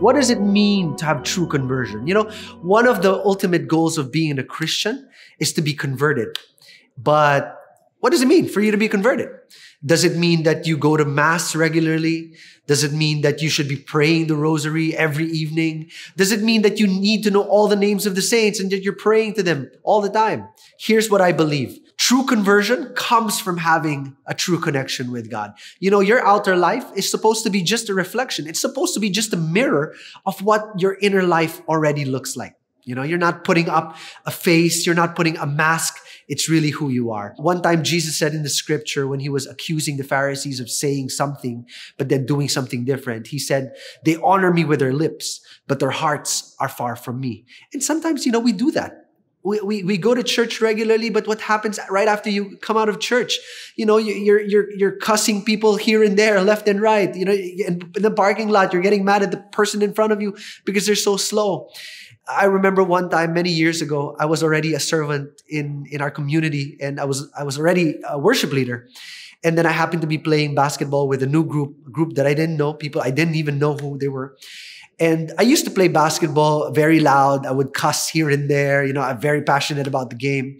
What does it mean to have true conversion? You know, one of the ultimate goals of being a Christian is to be converted. But what does it mean for you to be converted? Does it mean that you go to Mass regularly? Does it mean that you should be praying the rosary every evening? Does it mean that you need to know all the names of the saints and that you're praying to them all the time? Here's what I believe. True conversion comes from having a true connection with God. You know, your outer life is supposed to be just a reflection. It's supposed to be just a mirror of what your inner life already looks like. You know, you're not putting up a face. You're not putting a mask. It's really who you are. One time Jesus said in the scripture when he was accusing the Pharisees of saying something, but then doing something different, he said, they honor me with their lips, but their hearts are far from me. And sometimes, you know, we do that. We go to church regularly, but what happens right after you come out of church? You know, you're cussing people here and there, left and right. You know, in the parking lot, you're getting mad at the person in front of you because they're so slow. I remember one time many years ago, I was already a servant in our community, and I was already a worship leader. And then I happened to be playing basketball with a new group that I didn't know, people I didn't even know who they were. And I used to play basketball very loud. I would cuss here and there. You know, I'm very passionate about the game.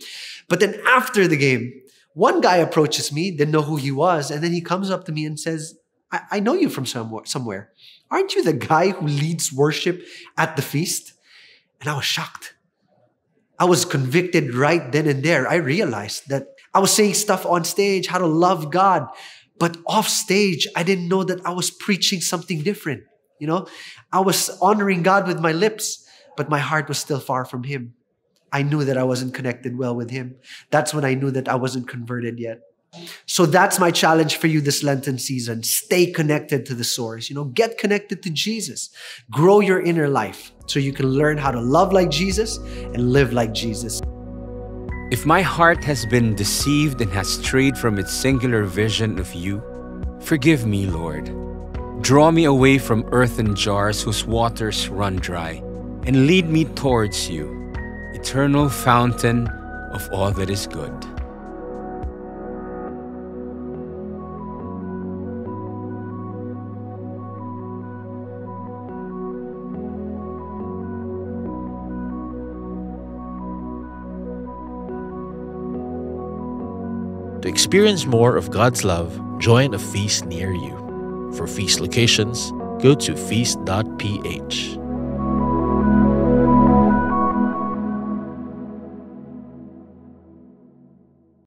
But then after the game, one guy approaches me, didn't know who he was. And then he comes up to me and says, I know you from somewhere. Aren't you the guy who leads worship at the feast? And I was shocked. I was convicted right then and there. I realized that I was saying stuff on stage, how to love God. But off stage, I didn't know that I was preaching something different. You know, I was honoring God with my lips, but my heart was still far from Him. I knew that I wasn't connected well with Him. That's when I knew that I wasn't converted yet. So that's my challenge for you this Lenten season. Stay connected to the source. You know, get connected to Jesus. Grow your inner life so you can learn how to love like Jesus and live like Jesus. If my heart has been deceived and has strayed from its singular vision of you, forgive me, Lord. Draw me away from earthen jars whose waters run dry, and lead me towards you, eternal fountain of all that is good. To experience more of God's love, join a feast near you. For feast locations, go to feast.ph.